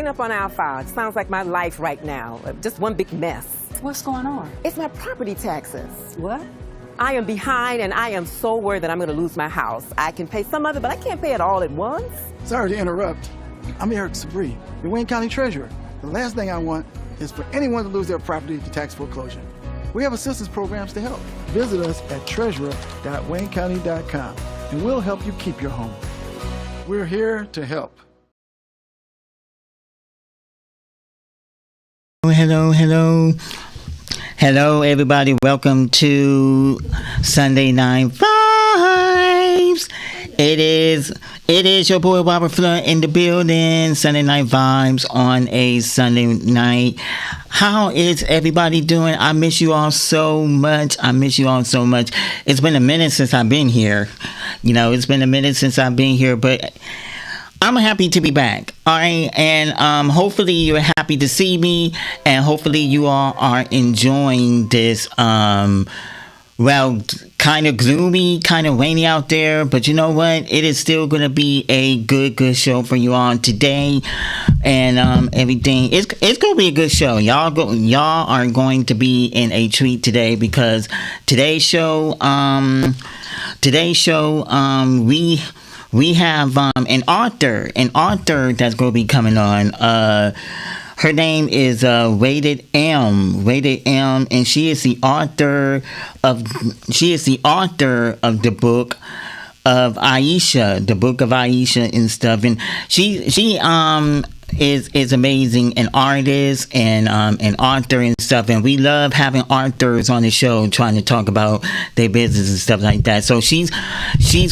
clean up on aisle 5. Sounds like my life right now. Just one big mess. What's going on? It's my property taxes. What? I am behind, and I am so worried that I'm going to lose my house. I can pay some of it, but I can't pay it all at once. Sorry to interrupt. I'm Eric Sabree, the Wayne County Treasurer. The last thing I want is for anyone to lose their property to tax foreclosure. We have assistance programs to help. Visit us at treasurer.waynecounty.com, and we'll help you keep your home. We're here to help. Hello, everybody. Welcome to Sunday Night Vibes. It is your boy Robert Flood in the building. Sunday Night Vibes on a Sunday night. How is everybody doing? I miss you all so much. It's been a minute since I've been here. But I'm happy to be back. All right. And hopefully you're happy to see me. And hopefully you all are enjoying this, kind of gloomy, kind of rainy out there. But you know what? It is still going to be a good show for you all today. And everything. It's going to be a good show. Y'all are going to be in a treat today because today's show, we have an author that's going to be coming on. Her name is Rated M, and she is the author of the book of Aisha, and stuff. And she is amazing, an artist and an author and stuff, and we love having authors on the show trying to talk about their business and stuff like that. So she's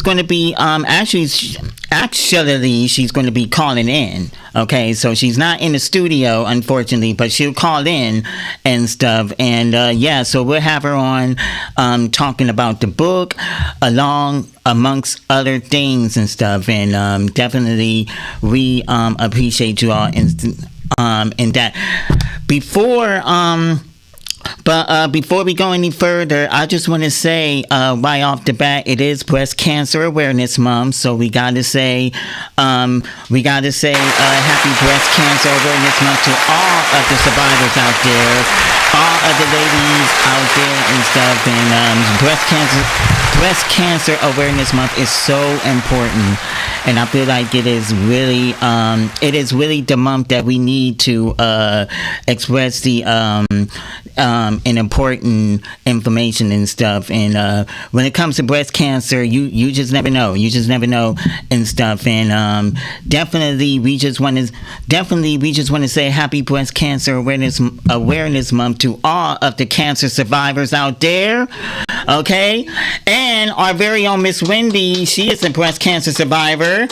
going to be actually she's going to be calling in. Okay, so she's not in the studio, unfortunately, but she'll call in and stuff. And so we'll have her on talking about the book amongst other things and stuff. And definitely we appreciate you all in that. Before we go any further, I just want to say right off the bat, it is Breast Cancer Awareness Month, so we gotta say happy Breast Cancer Awareness Month to all of the survivors out there, all of the ladies out there and stuff. And Breast Cancer Awareness Month is so important, and I feel like it is really the month that we need to express the and important information and stuff. And when it comes to breast cancer, you just never know and stuff. And definitely we just want to say happy Breast Cancer Awareness Month to all of the cancer survivors out there. Okay, and our very own Miss Wendy, she is a breast cancer survivor.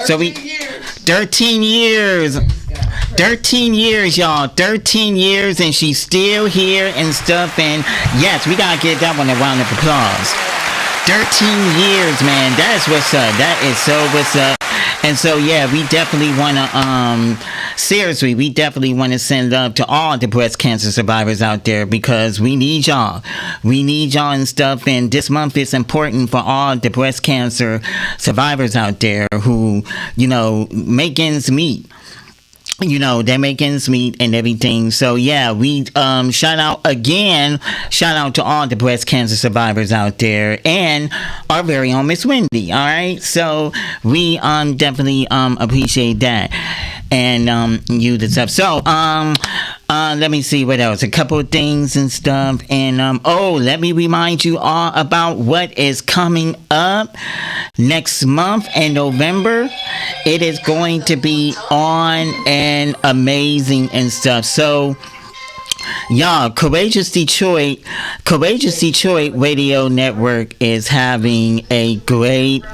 13 years, y'all. 13 years, and she's still here and stuff. And yes, we gotta give that one a round of applause. 13 years, man. That's what's up. That is so what's up. And so, yeah, we definitely want to send love to all the breast cancer survivors out there, because we need y'all. We need y'all and stuff. And this month is important for all the breast cancer survivors out there who, make ends meet. They make ends meet and everything. So yeah, we shout out to all the breast cancer survivors out there and our very own Miss Wendy. All right, so we definitely appreciate that and you the stuff. So let me see what else. A couple of things and stuff. And let me remind you all about what is coming up next month in November. It is going to be on and amazing and stuff. So y'all, Courageous Detroit Radio Network is having a great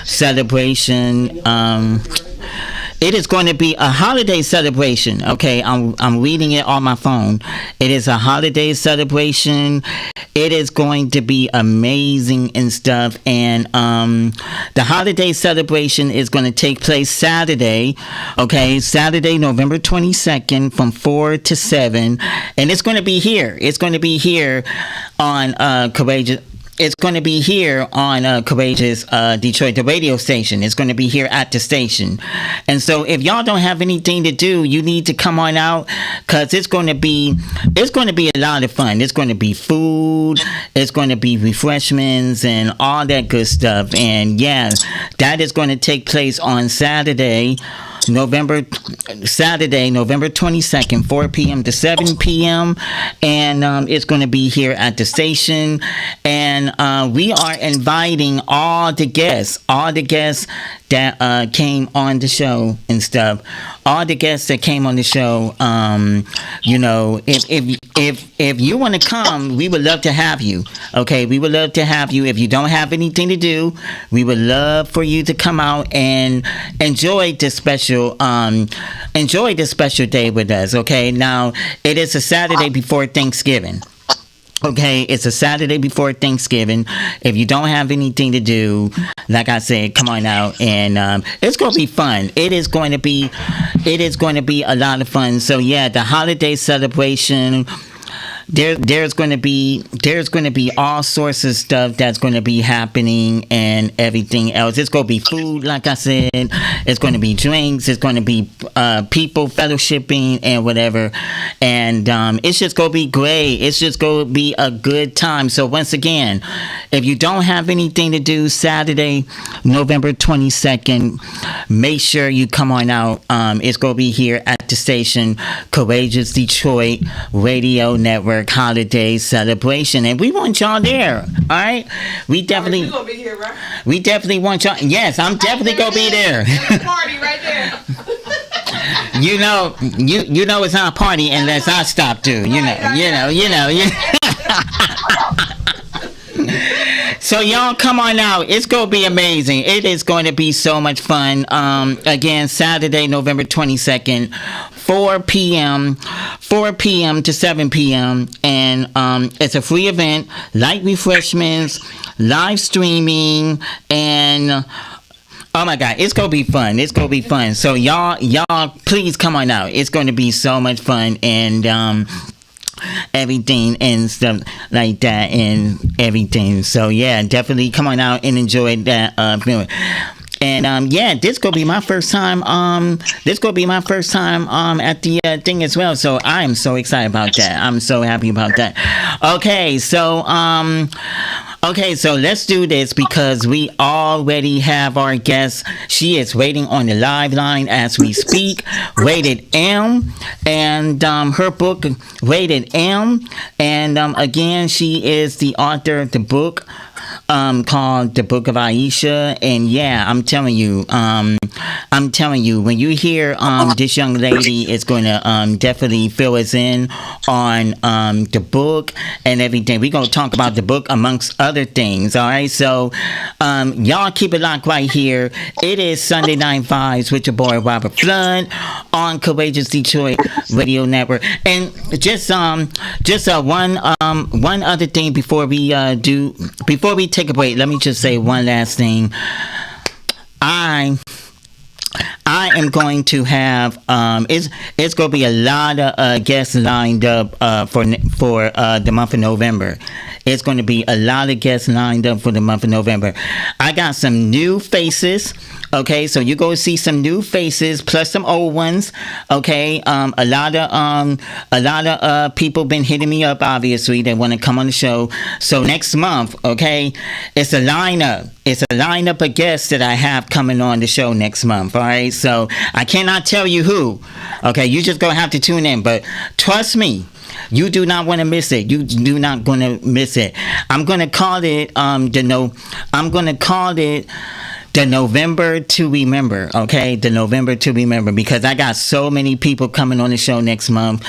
celebration. It is going to be a holiday celebration. Okay, I'm reading it on my phone. It is a holiday celebration. It is going to be amazing and stuff. And the holiday celebration is going to take place Saturday. Okay, Saturday, November 22nd, from 4 to 7, and it's going to be here. It's going to be here on Courageous. it's going to be here on Courageous Detroit, the radio station. It's going to be here at the station. And so if y'all don't have anything to do, you need to come on out, because it's going to be a lot of fun. It's going to be food, it's going to be refreshments and all that good stuff. And yeah, that is going to take place on Saturday, November 22nd, 4 p.m. to 7 p.m. And it's going to be here at the station. And we are inviting all the guests that came on the show and stuff. All the guests that came on the show, you know, if you want to come, we would love to have you. Okay, we would love to have you. If you don't have anything to do, we would love for you to come out and enjoy this special day with us. Okay, now it is a Saturday before Thanksgiving. Okay, it's a Saturday before Thanksgiving. If you don't have anything to do, like I said, come on out, and it's gonna be fun. It is going to be a lot of fun. So yeah, the holiday celebration. There's going to be all sorts of stuff that's going to be happening and everything else. It's going to be food, like I said. It's going to be drinks. It's going to be people fellowshipping and whatever. And it's just going to be great. It's just going to be a good time. So once again, if you don't have anything to do, Saturday, November 22nd, make sure you come on out. It's going to be here at the station, Courageous Detroit Radio Network holiday celebration, and we want y'all there. All right, we definitely You gonna be here, right? we definitely want y'all. Yes, I'm definitely gonna be there. Party right there. you know it's not a party unless I stop too. You know. So y'all come on out. It's going to be amazing. It is going to be so much fun. Again, Saturday, November 22nd, 4 p.m. to 7 p.m. And it's a free event, light refreshments, live streaming, and oh my God, it's gonna be fun. It's gonna be fun. So y'all, please come on out. It's going to be so much fun, and everything and stuff like that and everything. So yeah, definitely come on out and enjoy that film. And yeah, this gonna be my first time. This gonna be my first time at the thing as well. So I am so excited about that. I'm so happy about that. Okay, so let's do this, because we already have our guest. She is waiting on the live line as we speak. Rated M, and her book Rated M, and again, she is the author of the book called The Book of Aisha. And yeah, I'm telling you, when you hear this young lady is going to definitely fill us in on the book and everything. We're going to talk about the book amongst other things. All right, so y'all keep it locked right here. It is Sunday Night Vibes with your boy Robert Flood on Courageous Detroit Radio Network. And just one other thing before we take a break. Let me just say one last thing. I am going to have it's going to be a lot of guests lined up for the month of November. It's going to be a lot of guests lined up for the month of November. I got some new faces. Okay, so you go see some new faces plus some old ones. Okay, a lot of people been hitting me up. Obviously, they want to come on the show. So next month, okay, it's a lineup. It's a lineup of guests that I have coming on the show next month. All right, so I cannot tell you who. Okay, you just gonna have to tune in. But trust me, you do not want to miss it. You do not going to miss it. I'm gonna call it the November to remember, okay? The November to remember, because I got so many people coming on the show next month.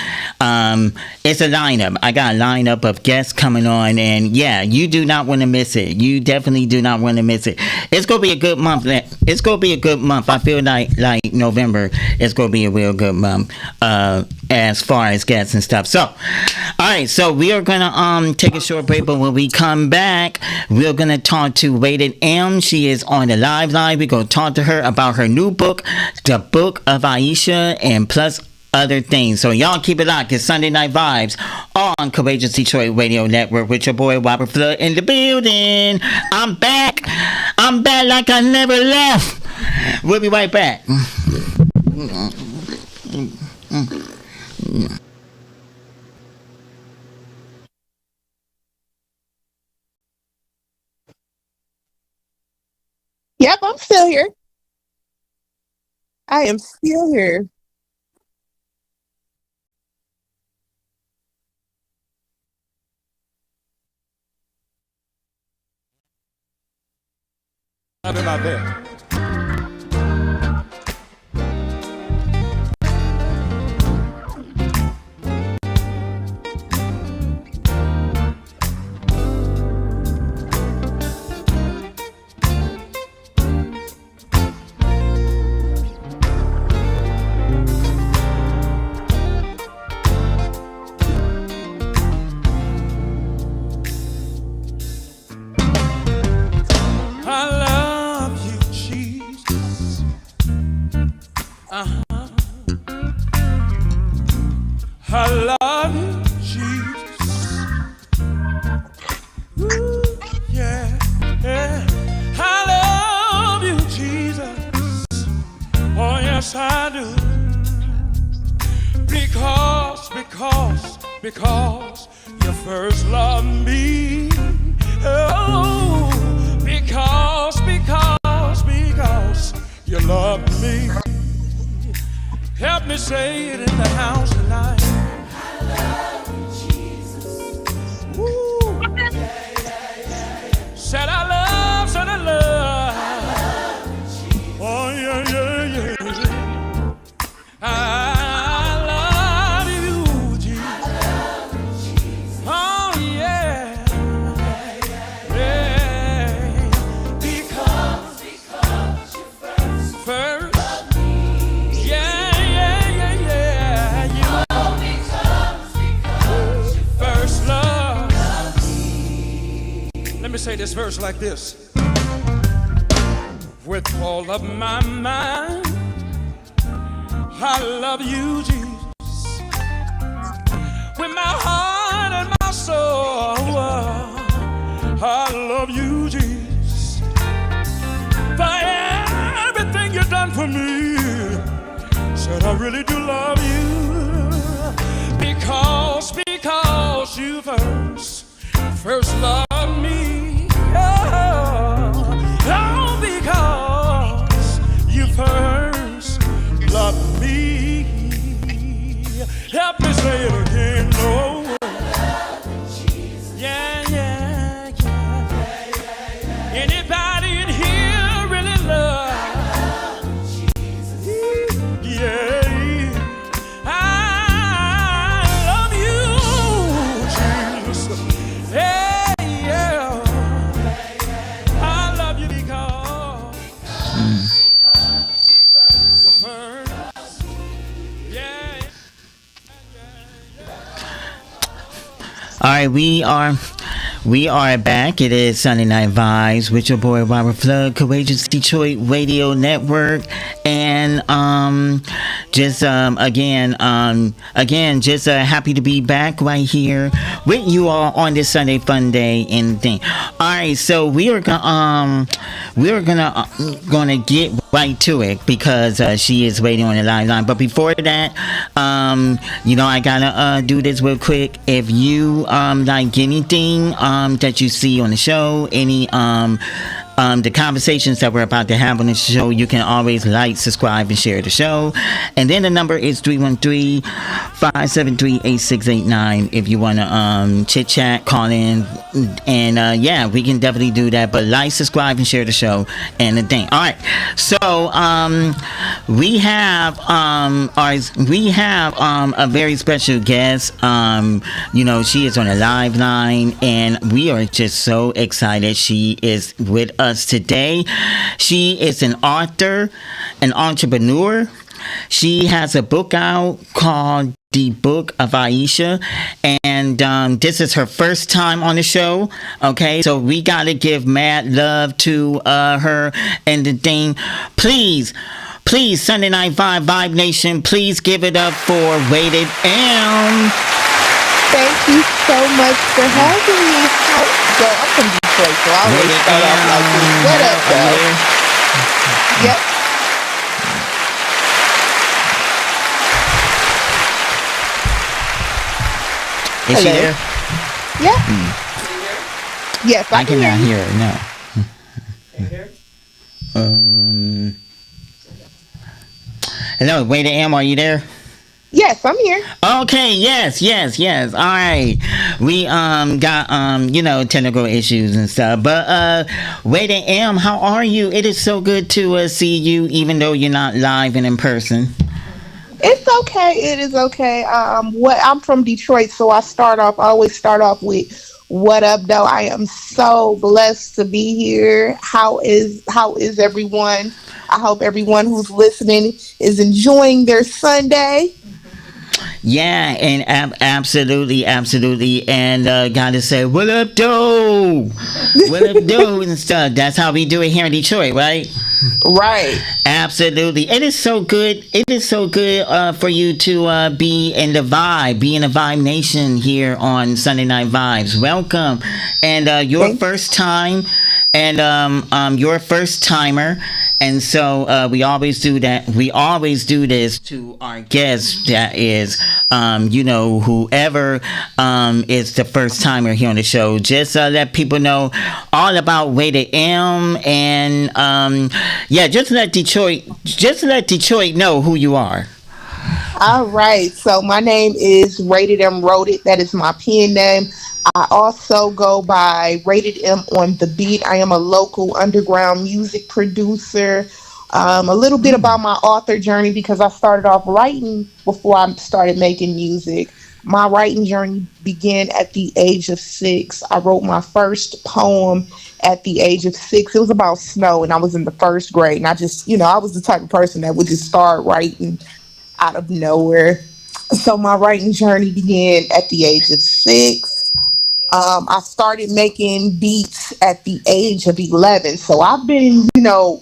It's a lineup. I got a lineup of guests coming on, and yeah, you do not want to miss it. You definitely do not want to miss it. It's gonna be a good month. It's gonna be a good month. I feel like November is gonna be a real good month as far as guests and stuff. So, all right, so we are gonna take a short break, but when we come back, we're gonna talk to Rated M. She is on the live line. We're gonna talk to her about her new book, The Book of Aisha, and plus other things. So y'all keep it locked. It's Sunday Night Vibes on Courageous Detroit Radio Network with your boy Robert Flood in the building. I'm back. I'm back like I never left. We'll be right back. Yep, I'm still here. I am still here. How about that? I love you, Jesus. Uh-huh. I love you, Jesus. Ooh, yeah, yeah. I love you, Jesus. Oh, yes, I do. Because you first loved me. Oh, because you love me. Help me say it in the house tonight. I love you, Jesus. Woo. Said I love. I love you, Jesus. Oh, yeah. I love you, Jesus. Oh, yeah. Because you first loved me. Yeah. You because you first loved me. Let me say this verse like this. With all of my mind, I love you, Jesus. With my heart and my soul, I love you, Jesus. For everything you've done for me, said I really do love you. Because you first loved me. Oh, because you first loved me. Help me say it again, no. Yeah. Anybody in here really love Jesus? Yeah. I love you, Jesus. Hey, yeah. I love you because you first. Yeah. All right, we are back. It is Sunday Night Vibes with your boy Robert Flood, Courageous Detroit Radio Network, and just happy to be back right here with you all on this Sunday fun day and thing. All right, so we are gonna get right to it because she is waiting on the line. But before that, I gotta do this real quick. If you like anything that you see on the show, any the conversations that we're about to have on the show, you can always like, subscribe, and share the show. And then the number is 313-573-8689 if you want to chit chat, call in, and we can definitely do that. But like, subscribe, and share the show and the thing. All right, so we have a very special guest. She is on a live line, and we are just so excited she is with us today. She is an author, an entrepreneur. She has a book out called The Book of Aisha, and this is her first time on the show. Okay, so we gotta give mad love to her and the thing. Please Please, Sunday Night Vibe Nation, please give it up for Rated M. Thank you so much for having me. Girl, I'm from Detroit, so I always Rated start off like this. M. What up, Are you though? there? Yep. Is she Hello. there? Yeah. Yes, I I can hear cannot you. hear her. No. Hello, Rated M. Are you there? Yes, I'm here. Okay, yes. All right. We got technical issues and stuff. But Rated M, how are you? It is so good to see you even though you're not live and in person. It's okay. It is okay. What I'm from Detroit, so I always start off with what up, though. I am so blessed to be here. How is everyone? I hope everyone who's listening is enjoying their Sunday. Yeah, and absolutely. And gotta say, what up, doe? What up, doe and stuff. That's how we do it here in Detroit, right? Right. Absolutely. It is so good. It is so good for you to be in the Vibe Nation here on Sunday Night Vibes. Welcome. And your Thank first time and your first timer. And so we always do that. We always do this to our guests. That is, whoever is the first timer here on the show. Just let people know all about Rated M, and just let Detroit know who you are. All right. So my name is Rated M Wrote It. That is my pen name. I also go by Rated M on the Beat. I am a local underground music producer. A little bit about my author journey because I started off writing before I started making music. My writing journey began at the age of 6. I wrote my first poem at the age of 6. It was about snow, and I was in the first grade. And I just, I was the type of person that would just start writing out of nowhere. So my writing journey began at the age of 6. I started making beats at the age of 11. So I've been,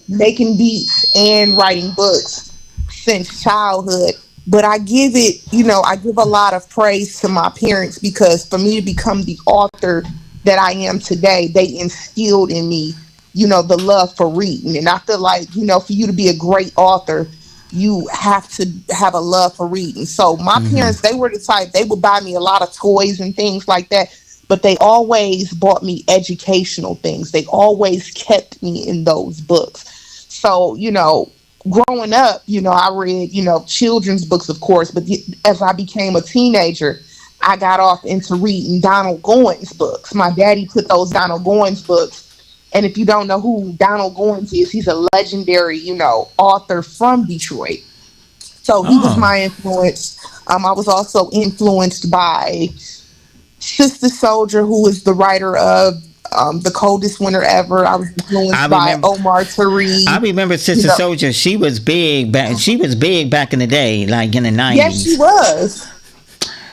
making beats and writing books since childhood. But I give a lot of praise to my parents because for me to become the author that I am today, they instilled in me, the love for reading. And I feel like, for you to be a great author, you have to have a love for reading. So my parents, they were the type, they would buy me a lot of toys and things like that, but they always bought me educational things. They always kept me in those books. So, growing up, I read, children's books, of course, but as I became a teenager, I got off into reading Donald Goines books. My daddy put those Donald Goines books. And if you don't know who Donald Goines is, he's a legendary, author from Detroit. So he was Oh. my influence. I was also influenced by Sister Soldier, who is the writer of The Coldest Winter Ever. I was I influenced by remember. Omar Tariq. I remember You Sister know, Soldier. She was big back. She was big back in the day, like in the yes, she '90s. was.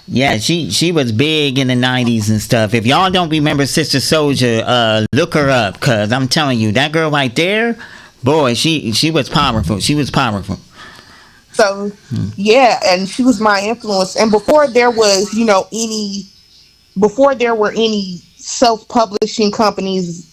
Yeah, she was big in the '90s and stuff. If y'all don't remember Sister Soldier, look her up, cause I'm telling you, that girl right there, boy, she was powerful. She was powerful. So, yeah, and she was my influence. And before there were any self-publishing companies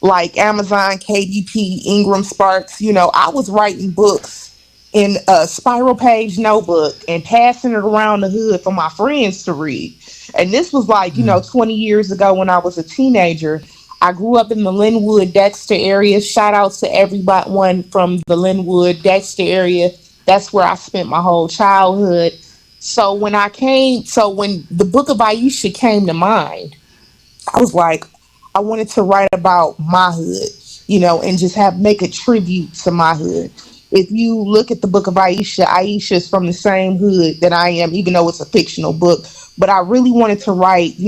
like Amazon, KDP, Ingram Sparks, I was writing books in a spiral page notebook and passing it around the hood for my friends to read. And this was like, 20 years ago when I was a teenager. I grew up in the Linwood, Dexter area. Shout out to everyone from the Linwood, Dexter area. That's where I spent my whole childhood. So when the book of Aisha came to mind, I was like, I wanted to write about my hood, and just make a tribute to my hood. If you look at the book of Aisha, Aisha is from the same hood that I am, even though it's a fictional book. But I really wanted to write,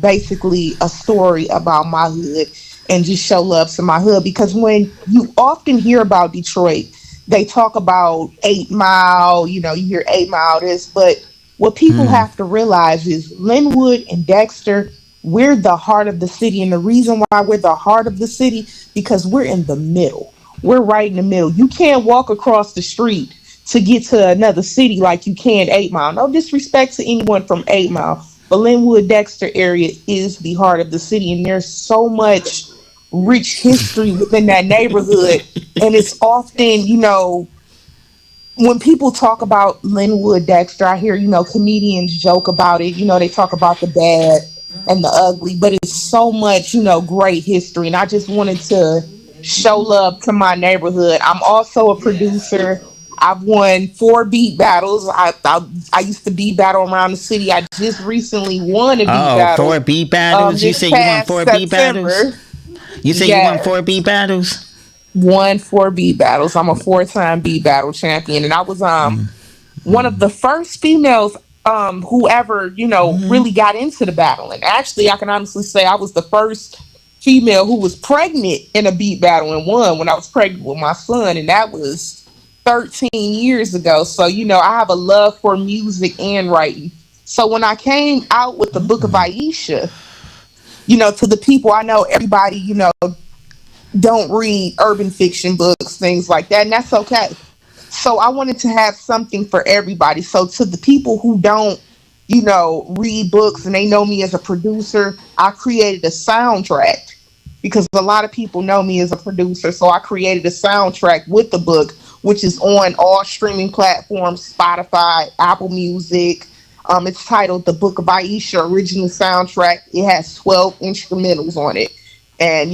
basically a story about my hood and just show love to my hood. Because when you often hear about Detroit, they talk about 8 Mile, you hear 8 Mile this, but what people Hmm. have to realize is Linwood and Dexter, we're the heart of the city. And the reason why we're the heart of the city, because we're in the middle. We're right in the middle. You can't walk across the street to get to another city like you can 8 Mile. No disrespect to anyone from 8 Mile, but Linwood Dexter area is the heart of the city, and there's so much rich history within that neighborhood. And it's often, when people talk about Linwood Dexter, I hear, comedians joke about it. They talk about the bad and the ugly, but it's so much, great history. And I just wanted to show love to my neighborhood. I'm also a producer. I've won 4 beat battles. I used to beat battle around the city. I just recently won a beat battle. 4 beat battles? You This say you won past 4 beat battles? September. You say you won Yes. 4 beat battles? Won 4 beat battles. I'm a 4-time beat battle champion, and I was one of the first females who ever really got into the battle. And actually, I can honestly say I was the first female who was pregnant in a beat battle and won when I was pregnant with my son, and that was 13 years ago. So I have a love for music and writing. So when I came out with the Book of Aisha, to the people, I know everybody don't read urban fiction books, things like that, and that's okay. So I wanted to have something for everybody. So to the people who don't, read books and they know me as a producer, I created a soundtrack because a lot of people know me as a producer. So I created a soundtrack with the book, which is on all streaming platforms, Spotify, Apple Music. It's titled The Book of Aisha Original Soundtrack. It has 12 instrumentals on it. And,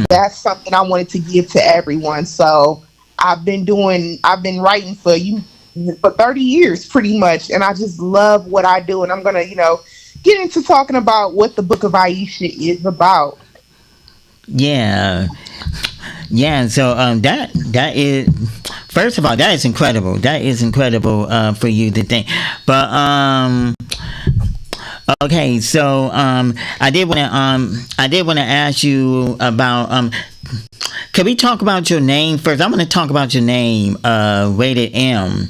that's something I wanted to give to everyone. So I've been writing for 30 years pretty much. And I just love what I do. And I'm going to, get into talking about what the Book of Aisha is about. Yeah. Yeah, so that is, first of all, that is incredible. That is incredible for you to think. But okay, so I did want to ask you about can we talk about your name first? I want to talk about your name, Rated M.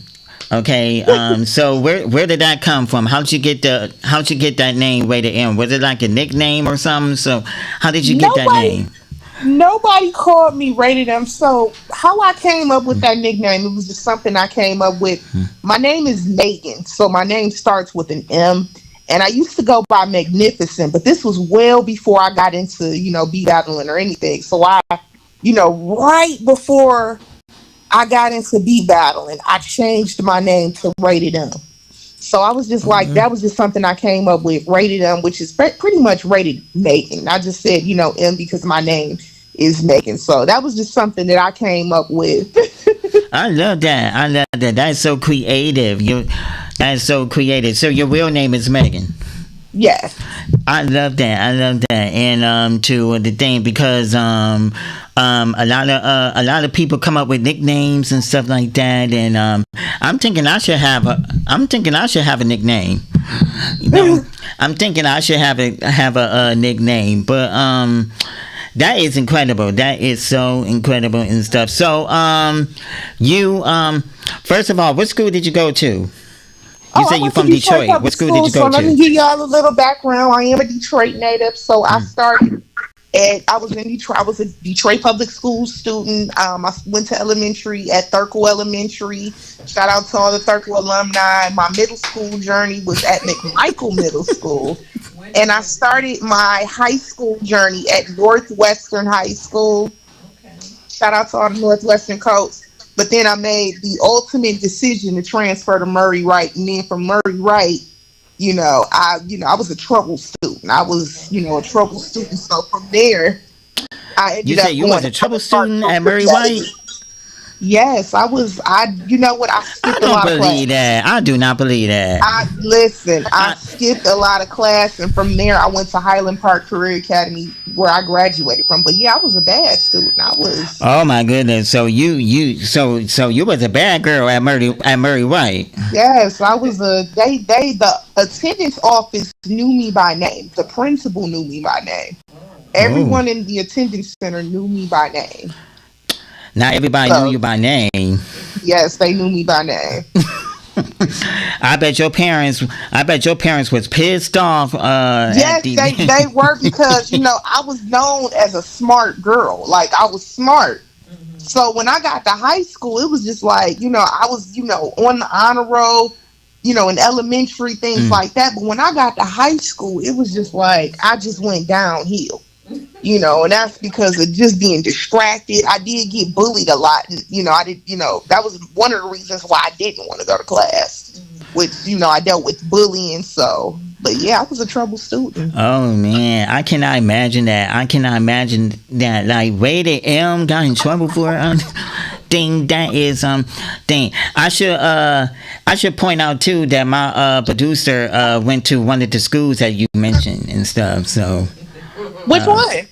Okay, so where did that come from? How'd you get that name, Rated M? Was it like a nickname or something? So how did you get that name? Nobody called me Rated M. So how I came up with that nickname, it was just something I came up with. My name is Megan, so my name starts with an M. And I used to go by Magnificent, but this was well before I got into, beat battling or anything. So right before I got into beat battling, I changed my name to Rated M. So I was just like, that was just something I came up with, Rated M, which is pretty much Rated Megan. I just said, M because my name is Megan. So that was just something that I came up with. I love that. That's so creative. That's so creative. So your real name is Megan. Yes. I love that. And to the thing, because a lot of people come up with nicknames and stuff like that, and I'm thinking I should have a nickname. I'm thinking I should have a nickname, but that is incredible. That is so incredible and stuff. So you first of all, what school did you go to? You say you're from Detroit. What school did you go to? So let me give y'all a little background. I am a Detroit native, so I started I was in Detroit. I was a Detroit public school student. I went to elementary at Thurkel Elementary. Shout out to all the Thurkel alumni. My middle school journey was at McMichael Middle School. And I started my high school journey at Northwestern High School. Shout out to all the Northwestern coats. But then I made the ultimate decision to transfer to Murray Wright. And then from Murray Wright, I was a trouble student. I was, a trouble student. So from there, I ended up. You said you was a trouble student at Murray Wright? Yes, I was. I skipped a lot of classes. I don't believe that. I do not believe that. I skipped a lot of class, and from there I went to Highland Park Career Academy, where I graduated from. But yeah, I was a bad student. I was. Oh my goodness! So you was a bad girl at Murray Wright? Yes, I was the attendance office knew me by name. The principal knew me by name. Everyone in the attendance center knew me by name. Not everybody knew you by name. Yes, they knew me by name. I bet your parents was pissed off. Yes, they were, because I was known as a smart girl. Like, I was smart. So when I got to high school, it was just like, I was, on the honor roll, in elementary, things Mm. like that. But when I got to high school, it was just like, I just went downhill, and that's because of just being distracted. I did get bullied a lot. And, I did, that was one of the reasons why I didn't want to go to class, which, I dealt with bullying. So, but yeah, I was a trouble student. Oh man, I cannot imagine that. I cannot imagine that. Like Rated M got in trouble for thing that is thing. I should point out too that my producer went to one of the schools that you mentioned and stuff. So Which one?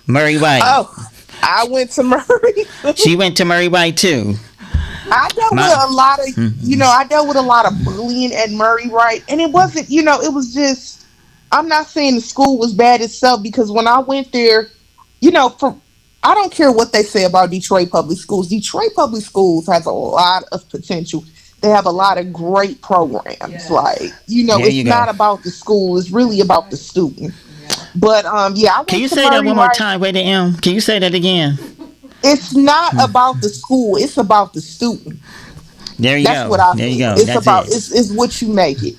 Murray White. Oh, I went to Murray. She went to Murray White too. I dealt with a lot of, I dealt with a lot of bullying at Murray Wright, and it wasn't, it was just. I'm not saying the school was bad itself, because when I went there, I don't care what they say about Detroit Public Schools. Detroit Public Schools has a lot of potential. They have a lot of great programs. Yeah. Like, it's not about the school; it's really about the student. But yeah, I went Can you to say Murray that one more Wright. time, Rated M? Can you say that again? It's not about the school; it's about the student. There you That's go. what I there feel. you go. It's That's about it. it's what you make it.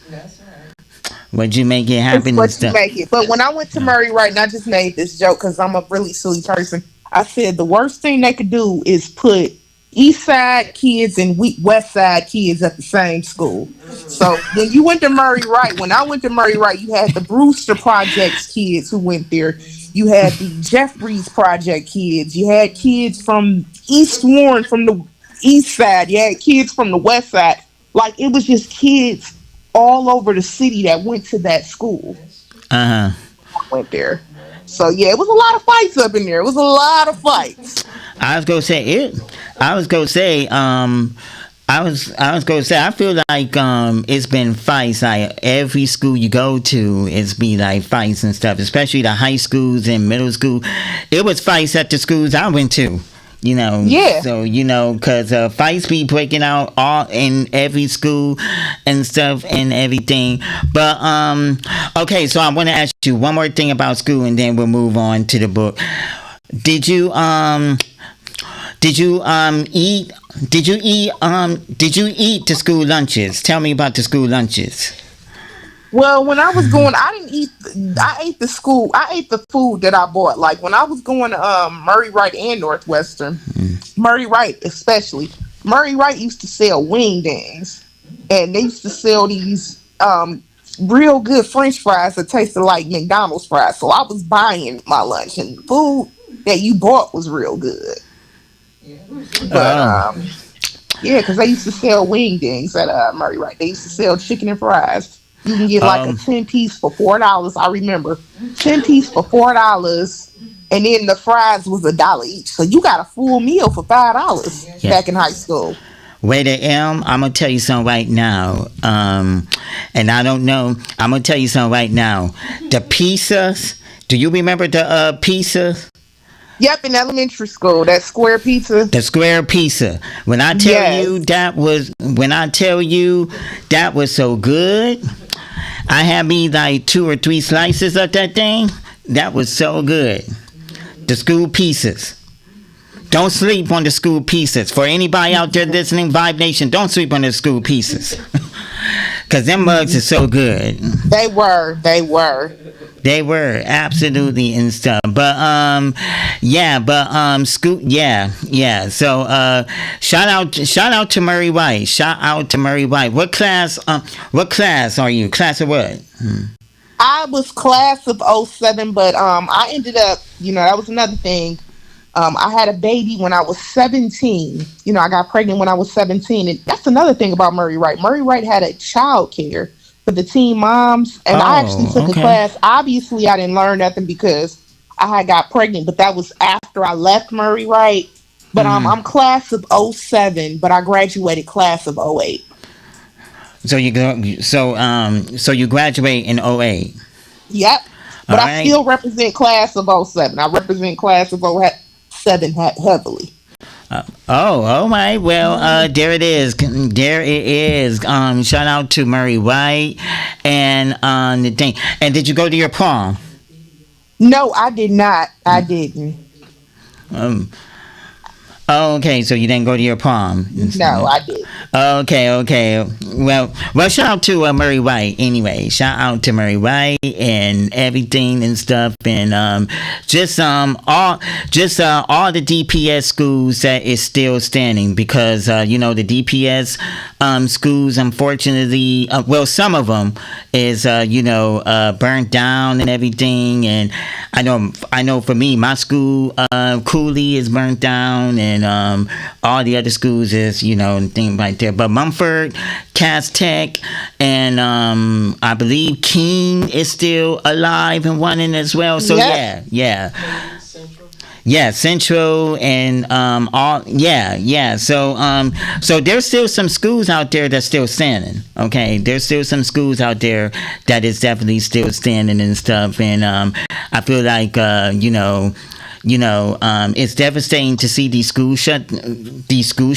Would you make it happen It's and what you stuff? make it. But when I went to Murray Wright, and I just made this joke because I'm a really silly person. I said the worst thing they could do is put East Side kids and West Side kids at the same school. So when you went to Murray Wright, when I went to Murray Wright, you had the Brewster Projects kids who went there. You had the Jeffries Project kids. You had kids from East Warren from the East Side. You had kids from the West Side. Like, it was just kids all over the city that went to that school. Uh huh. Went there. So yeah, it was a lot of fights up in there. It was a lot of fights. I was gonna say it. I was gonna say. I was gonna say. I feel like it's been fights. Like every school you go to, it's be like fights and stuff. Especially the high schools and middle school. It was fights at the schools I went to. Yeah. So because fights be breaking out all in every school and stuff and everything. But okay, so I want to ask you one more thing about school, and then we'll move on to the book. Did you eat the school lunches? Tell me about the school lunches. Well, when I was going, I didn't eat. I ate the food that I bought. Like when I was going to Murray Wright and Northwestern, Murray Wright especially. Murray Wright used to sell wing dings, and they used to sell these real good French fries that tasted like McDonald's fries. So I was buying my lunch, and the food that you bought was real good. But yeah, because they used to sell wing dings at Murray Wright. They used to sell chicken and fries. You can get like a 10-piece for $4. I remember 10-piece for $4, and then the fries was $1 each. So you got a full meal for $5 back in high school. Rated M, I'm gonna tell you something right now. And I don't know. I'm gonna tell you something right now. The pizzas. Do you remember the pizzas? Yep, in elementary school, that square pizza. The square pizza. When I tell you that was so good, I had me like 2 or 3 slices of that thing. That was so good. The school pizzas. Don't sleep on the school pizzas. For anybody out there listening, Vibe Nation, don't sleep on the school pizzas. Because them mugs are so good. They were. They were absolutely and stuff, but school, yeah. So shout out to Murray White. Shout out to Murray White. What class are you? Class of what? I was class of 07, but I ended up, that was another thing. I had a baby when I was 17. I got pregnant when I was 17, and that's another thing about Murray Wright. Murray Wright had a child care for the teen moms, and I actually took a class. Obviously, I didn't learn nothing because I had got pregnant, but that was after I left Murray Wright. But I'm class of 07, but I graduated class of 08. So you graduate in 08. Yep. But All I right. still represent class of 07. I represent class of 07 heavily. Oh my. Well, there it is. Shout out to Murray White and the thing. And did you go to your prom? No, I did not. I didn't. Oh, okay, so you didn't go to your prom. No, I didn't. Okay. Well, shout out to Murray White. Anyway, shout out to Murray White and everything and stuff, and all the DPS schools that is still standing, because the DPS schools, unfortunately, some of them is burnt down and everything, and I know for me, my school Cooley is burnt down, and all the other schools is and things like that. But Mumford, Cass Tech, and I believe Keene is still alive and running as well. So yeah, Central and so there's still some schools out there that's still standing. Okay, there's still some schools out there that is definitely still standing and stuff. And I feel like it's devastating to see these schools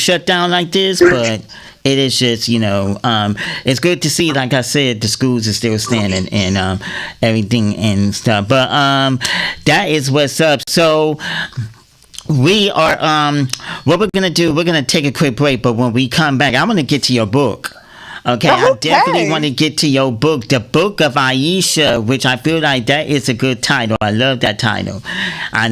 shut down like this, but it is just it's good to see, like I said, the schools are still standing and everything and stuff. But that is what's up. So we are what we're gonna do, we're gonna take a quick break, but when we come back, I want to get to your book. Okay, I definitely want to get to your book, The Book of Aisha, which I feel like that is a good title. I love that title. I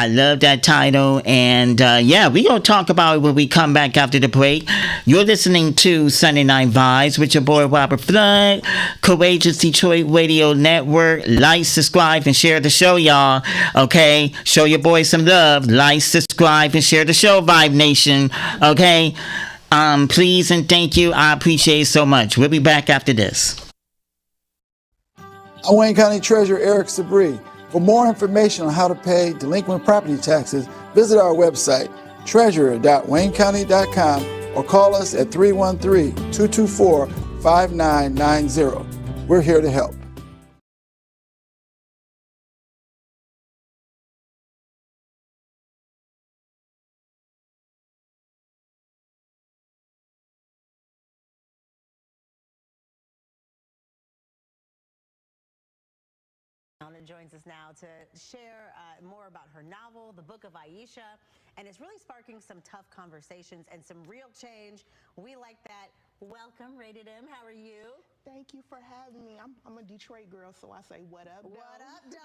love that title. And we're going to talk about it when we come back after the break. You're listening to Sunday Night Vibes with your boy Robert Flood, Courageous Detroit Radio Network. Like, subscribe, and share the show, y'all. Okay, show your boy some love. Like, subscribe, and share the show, Vibe Nation. Okay. Please and thank you. I appreciate it so much. We'll be back after this. I'm Wayne County Treasurer Eric Sabri. For more information on how to pay delinquent property taxes, visit our website, treasurer.waynecounty.com, or call us at 313-224-5990. We're here to help. Joins us now to share more about her novel, The Book of Aisha, and it's really sparking some tough conversations and some real change. We like that. Welcome, Rated M. How are you? Thank you for having me. I'm a Detroit girl, so I say what up, Doe? What up, Doe?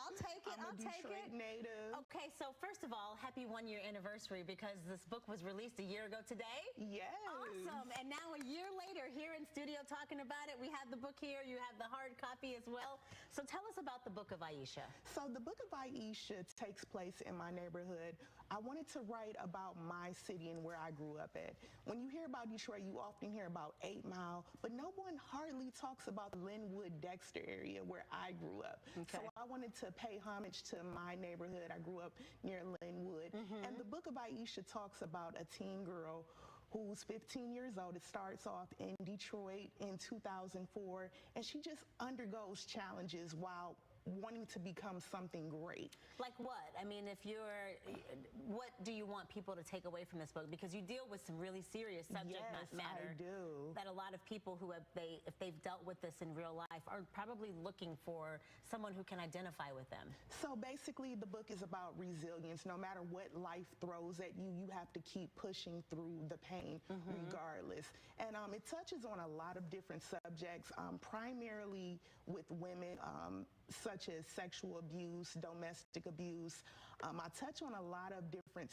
I'll take it. I'm a Detroit native. Okay, so first of all, happy 1-year anniversary, because this book was released a year ago today. Yes. Awesome. And now a year later, here in studio talking about it, we have the book here. You have the hard copy as well. So tell us about the Book of Aisha. So the Book of Aisha takes place in my neighborhood. I wanted to write about my city and where I grew up at. When you hear about Detroit, you often hear about 8 Mile, but no one hardly talks about the Linwood-Dexter area where I grew up. Okay. So I wanted to pay homage to my neighborhood. I grew up near Linwood. And the Book of Aisha talks about a teen girl who's 15 years old. It starts off in Detroit in 2004, and she just undergoes challenges while wanting to become something great. Like what? I mean, what do you want people to take away from this book? Because you deal with some really serious subject matter. I do. That a lot of people who if they've dealt with this in real life, are probably looking for someone who can identify with them. So basically, the book is about resilience. No matter what life throws at you, you have to keep pushing through the pain regardless. And it touches on a lot of different subjects, primarily with women, such as sexual abuse, domestic abuse. I touch on a lot of different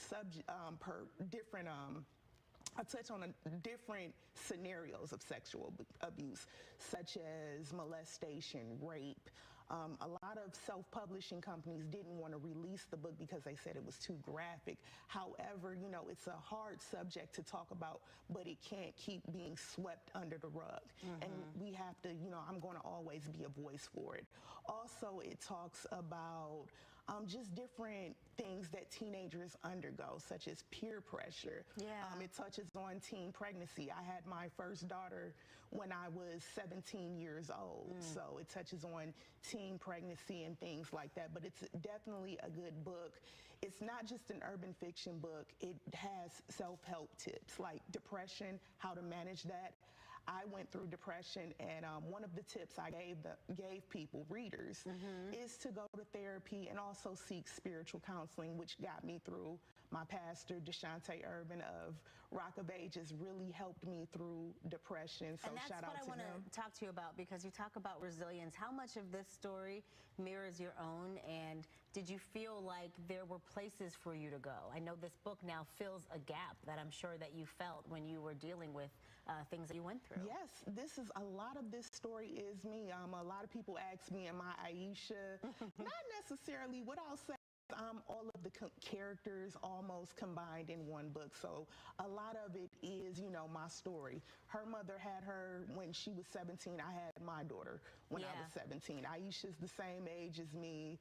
I touch on different scenarios of sexual abuse, such as molestation, rape. A lot of self-publishing companies didn't want to release the book because they said it was too graphic. However, it's a hard subject to talk about, but it can't keep being swept under the rug. And we have to, I'm going to always be a voice for it. Also, it talks about just different things that teenagers undergo, such as peer pressure. It touches on teen pregnancy. I had my first daughter when I was 17 years old. So it touches on teen pregnancy and things like that. But it's definitely a good book. It's not just an urban fiction book. It has self-help tips like depression, how to manage that. I went through depression, and one of the tips I gave people, readers, is to go to therapy and also seek spiritual counseling, which got me through My pastor, Deshante Urban of Rock of Ages, really helped me through depression. So And that's shout what out I to want him. to talk to you about, because you talk about resilience. How much of this story mirrors your own, and did you feel like there were places for you to go? I know this book now fills a gap that I'm sure that you felt when you were dealing with things that you went through. Yes, this is a lot of this story is me. A lot of people ask me, am I Aisha? Not necessarily. What I'll say, all of the characters almost combined in one book. So a lot of it is, my story. Her mother had her when she was 17. I had my daughter when I was 17. Aisha's the same age as me.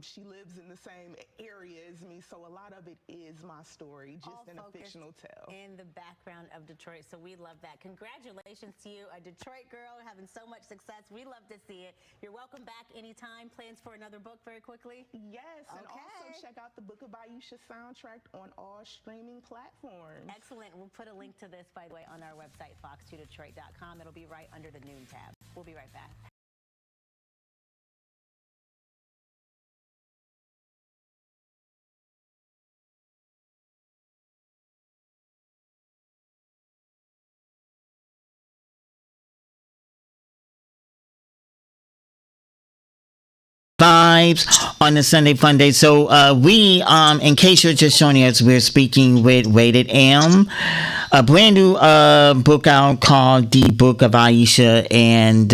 She lives in the same area as me. So a lot of it is my story, just All in a focused fictional tale. in the background of Detroit. So we love that. Congratulations to you, a Detroit girl having so much success. We love to see it. You're welcome back anytime. Plans for another book very quickly? Yes, and also check out the Book of Aisha soundtrack on all streaming platforms. Excellent. We'll put a link to this, by the way, on our website, fox2detroit.com. It'll be right under the Noon tab. We'll be right back. Vibes on the Sunday Fun Day. So we in case you're just joining us, we're speaking with Rated M, a brand new book out called The Book of Aisha, and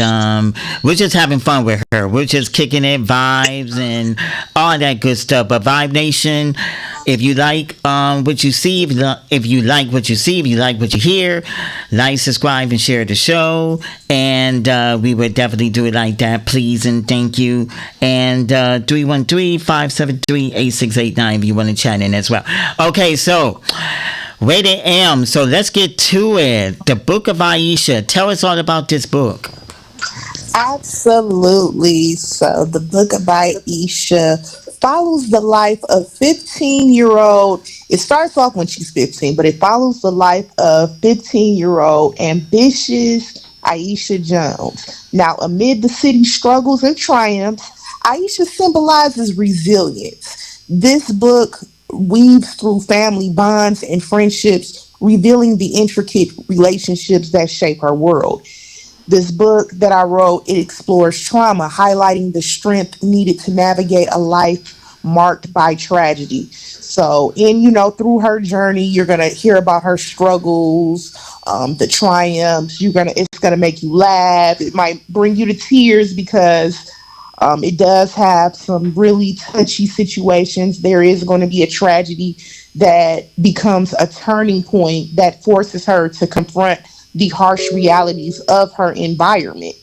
we're just having fun with her. We're just kicking it, vibes and all that good stuff. But Vibe Nation, if you like what you see, if you like what you see, if you like what you hear, like, subscribe, and share the show. And we would definitely do it like that, please and thank you. And 313-573-8689 if you want to chat in as well. Okay, so Rated M. So let's get to it. The Book of Aisha. Tell us all about this book. Absolutely. So, the Book of Aisha follows the life of 15-year-old. It starts off when she's 15, but it follows the life of 15-year-old ambitious Aisha Jones. Now, amid the city's struggles and triumphs, Aisha symbolizes resilience. This book weaves through family bonds and friendships, revealing the intricate relationships that shape her world. This book that I wrote, it explores trauma, highlighting the strength needed to navigate a life marked by tragedy. So, through her journey, you're gonna hear about her struggles, the triumphs. It's gonna make you laugh. It might bring you to tears because it does have some really touchy situations. There is going to be a tragedy that becomes a turning point that forces her to confront the harsh realities of her environment.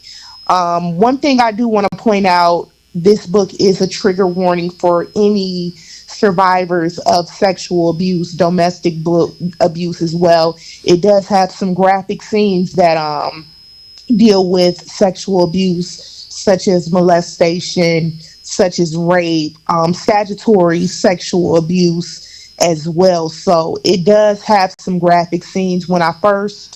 One thing I do want to point out, this book is a trigger warning for any survivors of sexual abuse, abuse as well. It does have some graphic scenes that deal with sexual abuse, such as molestation, such as rape, statutory sexual abuse as well. So it does have some graphic scenes. When I first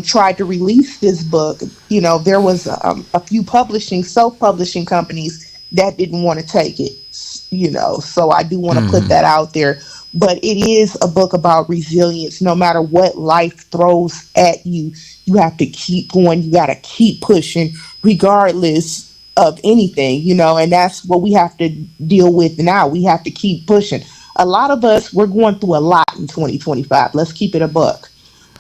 tried to release this book, there was a few self-publishing companies that didn't want to take it. So I do want to put that out there. But it is a book about resilience. No matter what life throws at you, you have to keep going. You got to keep pushing, regardless of anything, and that's what we have to deal with now. We have to keep pushing. A lot of us, we're going through a lot in 2025. Let's keep it a buck.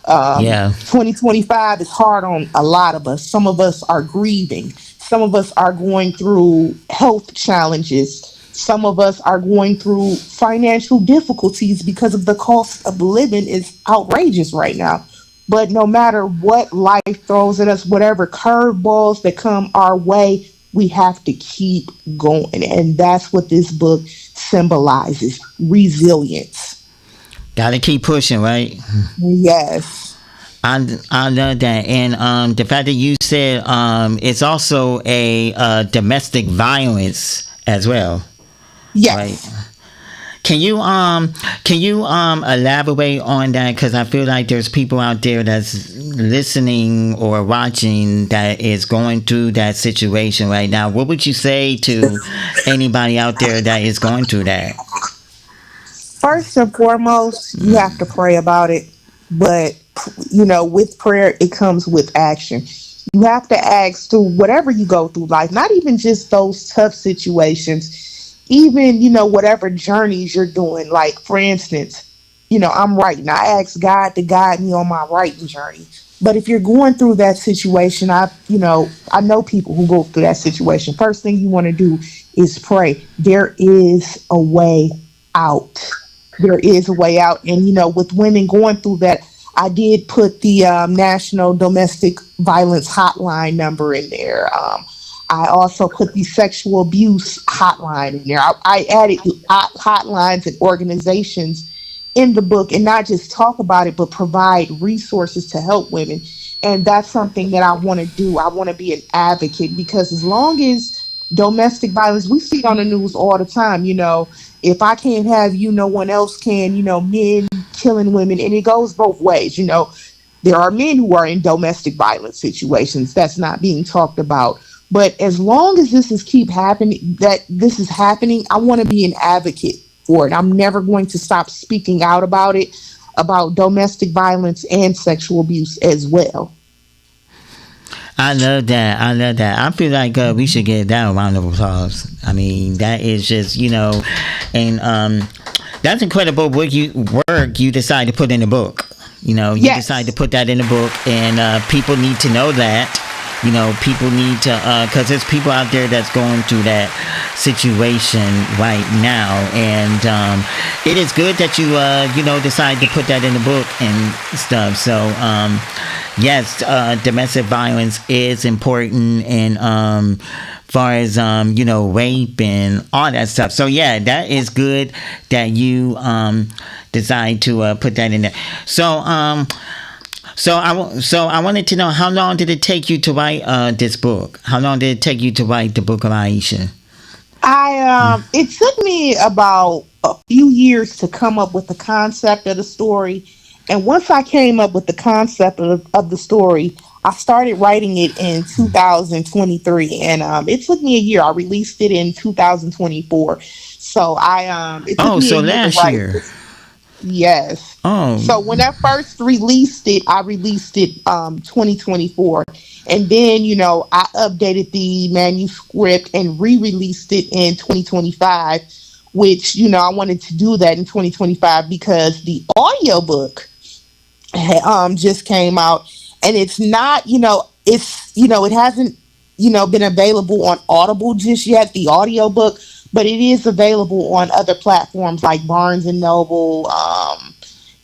Yeah. 2025 is hard on a lot of us. Some of us are grieving. Some of us are going through health challenges. Some of us are going through financial difficulties because of the cost of living is outrageous right now. But no matter what life throws at us, whatever curveballs that come our way, we have to keep going. And that's what this book symbolizes: resilience. Gotta keep pushing, right? Yes. I love that, and the fact that you said it's also a domestic violence as well, right? Yes. Can you elaborate on that? Because I feel like there's people out there that's listening or watching that is going through that situation right now. What would you say to anybody out there that is going through that? First and foremost, you have to pray about it. But, with prayer, it comes with action. You have to ask through whatever you go through life, not even just those tough situations, even, whatever journeys you're doing. Like, for instance, I'm writing. I ask God to guide me on my writing journey. But if you're going through that situation, I know people who go through that situation. First thing you want to do is pray. There is a way out. There is a way out. And, with women going through that, I did put the National Domestic Violence Hotline number in there. I also put the sexual abuse hotline in there. I added hotlines and organizations in the book, and not just talk about it, but provide resources to help women. And that's something that I want to do. I want to be an advocate, because as long as domestic violence, we see it on the news all the time. If I can't have you, no one else can. Men killing women, and it goes both ways. There are men who are in domestic violence situations that's not being talked about. But as long as this is happening, I want to be an advocate for it. I'm never going to stop speaking out about it, about domestic violence and sexual abuse as well. I love that. I love that. I feel like we should get that a round of applause. I mean, that is just, and that's incredible work you decide to put in the book. You Yes. decide to put that in the book, and people need to know that. People need to, because there's people out there that's going through that situation right now, and it is good that you decide to put that in the book and stuff. So yes, domestic violence is important, and far as rape and all that stuff. So yeah, that is good that you decide to put that in there. So I wanted to know, how long did it take you to write this book? How long did it take you to write the book of Aisha? It took me about a few years to come up with the concept of the story. And once I came up with the concept of the story, I started writing it in 2023, and it took me a year. I released it in 2024. So it took me a so year to last write year. it. Yes. Oh. So when I first released it, I released it 2024. And then, I updated the manuscript and re-released it in 2025, which, I wanted to do that in 2025 because the audiobook just came out, and it's not, it hasn't, been available on Audible just yet, the audiobook, but it is available on other platforms like Barnes and Noble,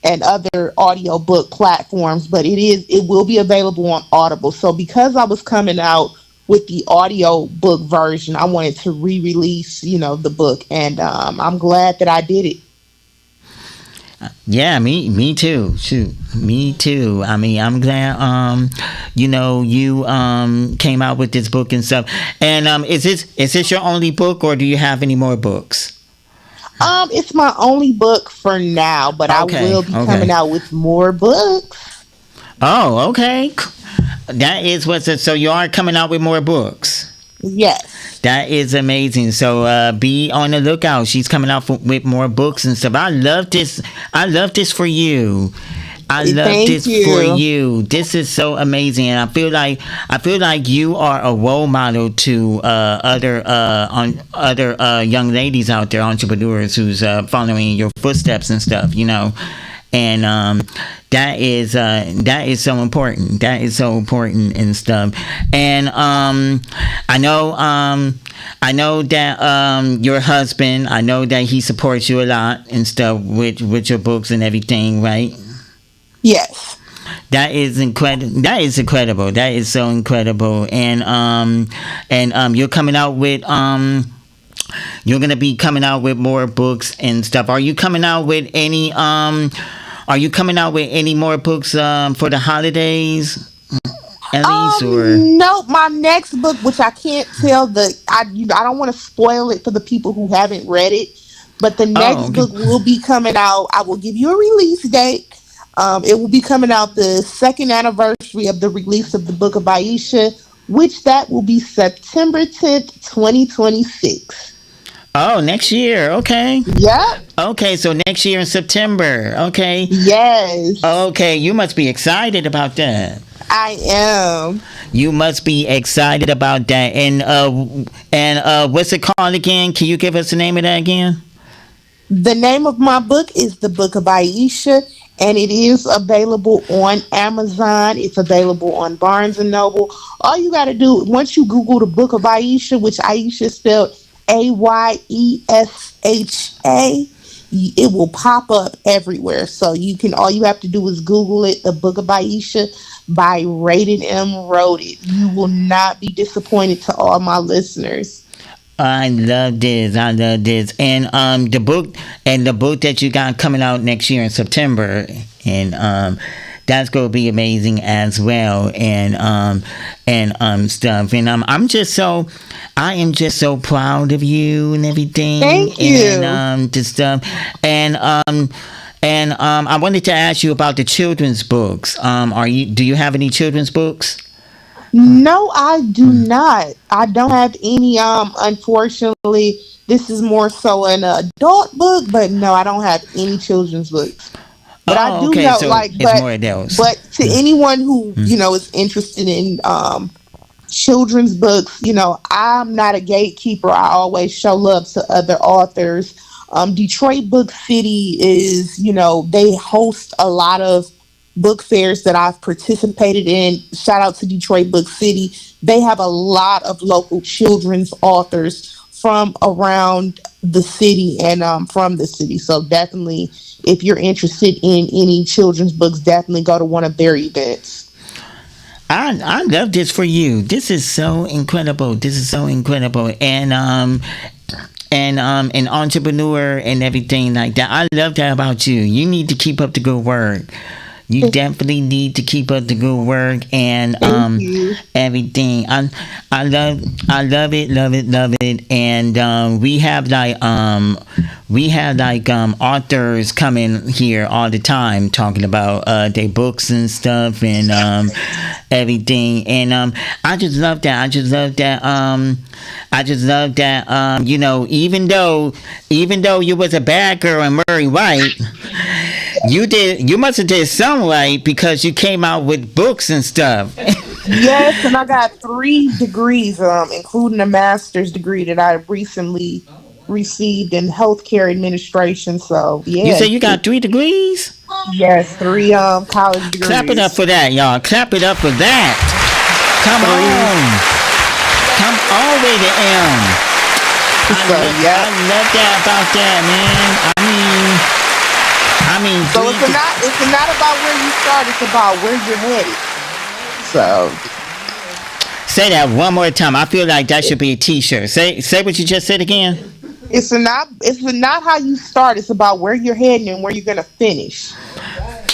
and other audiobook platforms, but it will be available on Audible. So because I was coming out with the audiobook version, I wanted to re-release, the book, and I'm glad that I did it. Yeah, me too. Shoot, me too. I mean, I'm glad you came out with this book and stuff. And is this your only book, or do you have any more books? It's my only book for now, but Okay, I will be okay. coming out with more books. Oh, okay. That is so you are coming out with more books. Yes. That is amazing. So be on the lookout. She's coming out with more books and stuff. I love this. I love this for you. I love Thank this you. for you. This is so amazing, and I feel like you are a role model to other young ladies out there, entrepreneurs who's following your footsteps and stuff. And that is so important. That is so important and stuff. And I know that your husband, I know that he supports you a lot and stuff with your books and everything, right? Yes. That is incredible. That is incredible. That is so incredible. And you're coming out with you're gonna be coming out with more books and stuff. Are you coming out with any more books for the holidays, at least, or No, my next book, which I can't tell I don't want to spoil it for the people who haven't read it, but the next okay. book will be coming out. I will give you a release date. It will be coming out the second anniversary of the release of the Book of Aisha, which that will be September 10th, 2026. Oh, next year. Okay. Yep. Okay, so next year in September. Okay. Yes, Okay, you must be excited about that. I am. You must be excited about that. And what's it called again? Can you give us the name of that again? The name of my book is The Book of Aisha, and it is available on Amazon. It's available on Barnes and Noble. All you got to do once you Google The Book of Aisha, which Aisha is spelled Ayesha, it will pop up everywhere. So you can all you have to do is Google it, The Book of Aisha by Rated M Wrote It. You will not be disappointed to all my listeners. I love this. I love this. And the book that you got coming out next year in September, and that's gonna be amazing as well. And stuff. And I am just so proud of you and everything. Thank you. And the stuff. And I wanted to ask you about the children's books. Do you have any children's books? No, I do not. I don't have any. Unfortunately, this is more so an adult book, but no, I don't have any children's books. But I Oh, do okay. know, So like, it's more adults. but to anyone who is interested in children's books, I'm not a gatekeeper. I always show love to other authors. Detroit Book City is, they host a lot of book fairs that I've participated in. Shout out to Detroit Book City. They have a lot of local children's authors from around the city and from the city. So definitely, if you're interested in any children's books, definitely go to one of their events. I love this for you. This is so incredible. This is so incredible. And an entrepreneur and everything like that. I love that about you. You need to keep up the good work. You definitely need to keep up the good work and Thank you. everything. I love it. And we have authors coming here all the time talking about their books and stuff and everything. And I just love that. Even though you was a bad girl and Murray White, you must have did some right because you came out with books and stuff. Yes, and I got 3 degrees, including a master's degree that I recently received in healthcare administration. So You yeah, say you got 3 degrees? yes, 3 college Clap it up degrees. for that, y'all. Clap it up for that. Come Three. on. Come all the way to M. So I yeah. love that about that, man. I mean, So it's not about where you start, it's about where you're headed. So say that one more time. I feel like that should be a T-shirt. Say what you just said again. it's not how you start, it's about where you're heading and where you're gonna finish.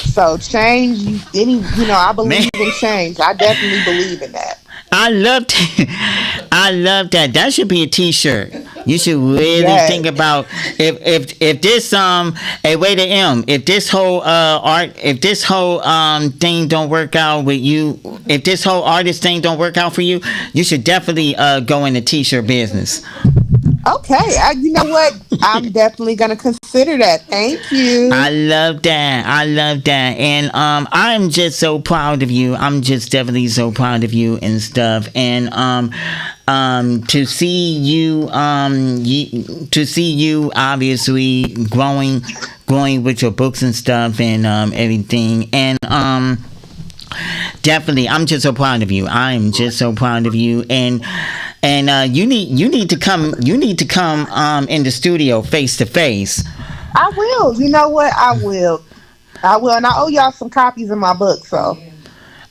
So change, I Man, believe in change. I definitely believe in that. I love I love that. That should be a T-shirt. You should really Yes. think about if this hey wait a M, if this whole thing don't work out with you, if this whole artist thing don't work out for you, you should definitely go in the T-shirt business. Okay, you know what? I'm definitely gonna consider that. Thank you. I love that. And I'm just so proud of you. I'm just definitely so proud of you and stuff. And to see you obviously growing with your books and stuff and everything. And definitely, I'm just so proud of you. I'm just so proud of you. And you need to come in the studio face to face. I will. You know what? I will. And I owe y'all some copies of my book. So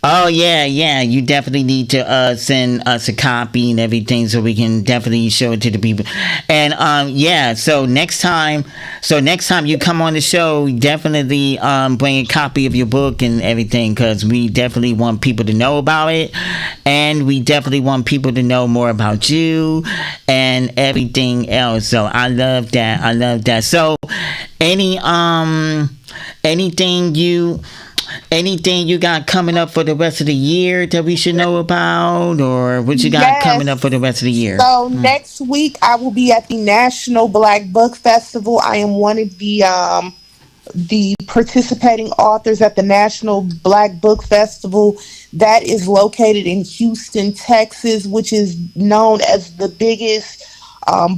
Oh yeah. You definitely need to send us a copy and everything so we can definitely show it to the people. And yeah, so next time you come on the show, definitely bring a copy of your book and everything because we definitely want people to know about it, and we definitely want people to know more about you and everything else. So I love that. So anything anything you got coming up for the rest of the year that we should know about, or what you got coming up for the rest of the year? So next week I will be at the National Black Book Festival. I am one of the participating authors at the National Black Book Festival that is located in Houston, Texas, which is known as the biggest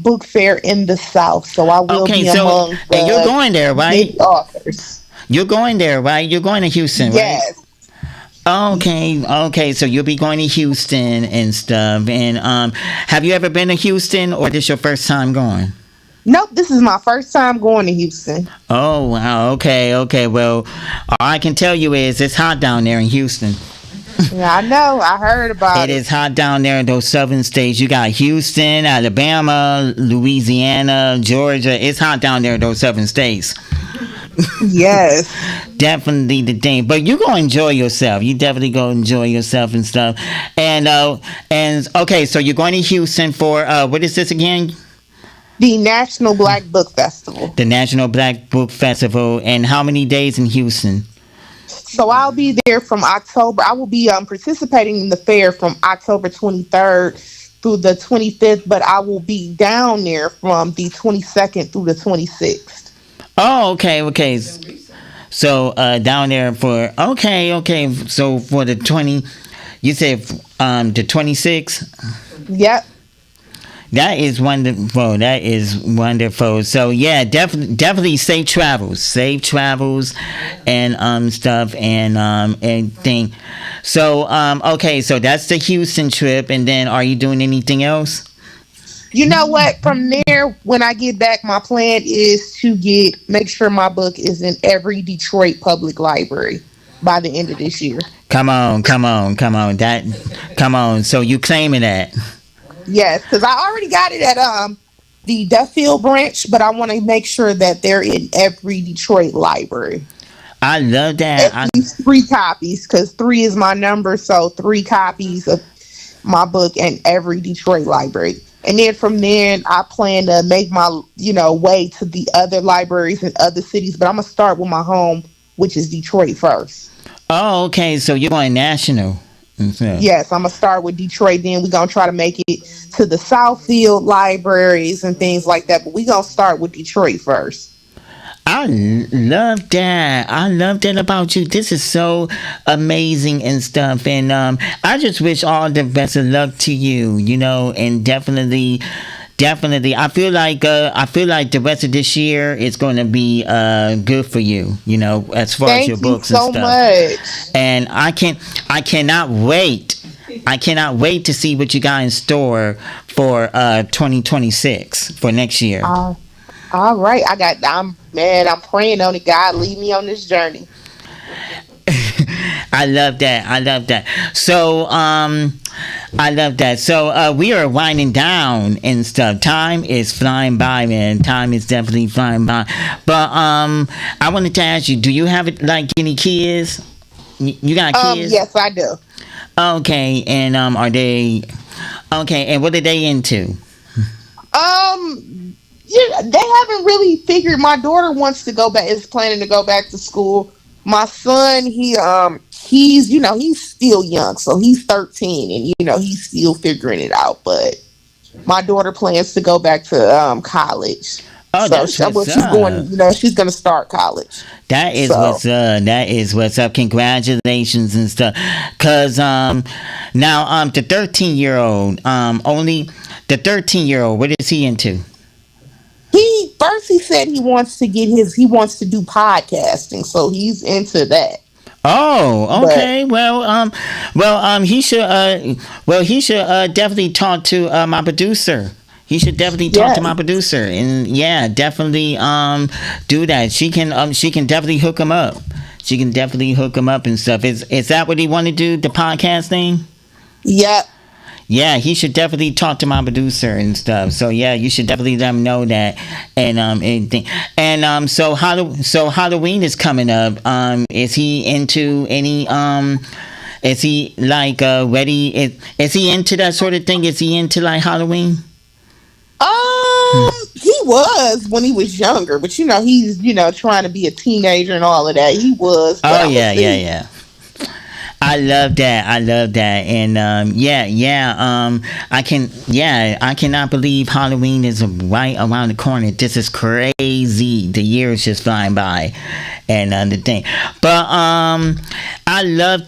book fair in the South. So I will Okay, be so among and you're going there, right? big authors. You're going there, right? You're going to Houston, right? Yes. Okay. So you'll be going to Houston and stuff. And have you ever been to Houston, or this your first time going? Nope, this is my first time going to Houston. Oh wow. Okay. Well, all I can tell you is it's hot down there in Houston. Yeah, I know. I heard about It it. is hot down there in those southern states. You got Houston, Alabama, Louisiana, Georgia. It's hot down there in those southern states. Yes. Definitely the thing. But you're gonna enjoy yourself. You definitely gonna enjoy yourself and stuff. And okay, so you're going to Houston for what is this again? The National Black Book Festival. The National Black Book Festival. And how many days in Houston? So I'll be there from October. I will be participating in the fair from October 23rd through the 25th, but I will be down there from the 22nd through the 26th. Oh, okay. So down there for okay. So for the 20, you said the 26th. Yep. That is wonderful. So yeah, definitely safe travels, and stuff and thing. So okay, so that's the Houston trip, and then are you doing anything else? You know what? From there, when I get back, my plan is to make sure my book is in every Detroit public library by the end of this year. Come on. So you claiming that? Yes, because I already got it at the Duffield branch, but I want to make sure that they're in every Detroit library. I love that. At least 3 copies, because 3 is my number, so 3 copies of my book in every Detroit library. And then from there, I plan to make my way to the other libraries in other cities, but I'm gonna start with my home, which is Detroit first. Oh, okay. So you're going national. Yes, I'm gonna start with Detroit. Then we're gonna try to make it to the Southfield libraries and things like that. But we're gonna start with Detroit first. I love that. I love that about you. This is so amazing and stuff. And I just wish all the best of luck to you. And definitely. I feel like the rest of this year is going to be good for you. As far as your books and stuff. Thank you so much. And I cannot wait. I cannot wait to see what you got in store for 2026 for next year. All right, I'm praying on it. God, lead me on this journey. I love that. So I love that. So we are winding down and stuff. Time is flying by, man. Time is definitely flying by. But I wanted to ask you, do you have any kids? You got kids? Yes, I do. Okay, and are they okay? And what are they into? Yeah, they haven't really figured. My daughter is planning to go back to school. My son, he's still young, so he's 13, and he's still figuring it out. But my daughter plans to go back to college. Oh, so that's what's she's up. going. She's going to start college. That is what's up. That is what's up. Congratulations and stuff. Cause now the 13-year-old, what is he into? He said he wants to do podcasting, so he's into that. Oh, okay. He should definitely talk to my producer. He should definitely talk to my producer, and definitely do that. She can definitely hook him up. She can definitely hook him up and stuff. Is that what he want to do? The podcast thing? Yep. Yeah, he should definitely talk to my producer and stuff. So yeah, you should definitely let him know that. And anything. And so Halloween is coming up. Is he into any is he ready? Is he into that sort of thing? Is he into Halloween? He was when he was younger, but he's trying to be a teenager and all of that. He was, but Oh I'm gonna yeah, yeah, see. yeah. I love that. I love that. And yeah, yeah. I cannot believe Halloween is right around the corner. This is crazy. The years just flying by, and the thing. But I love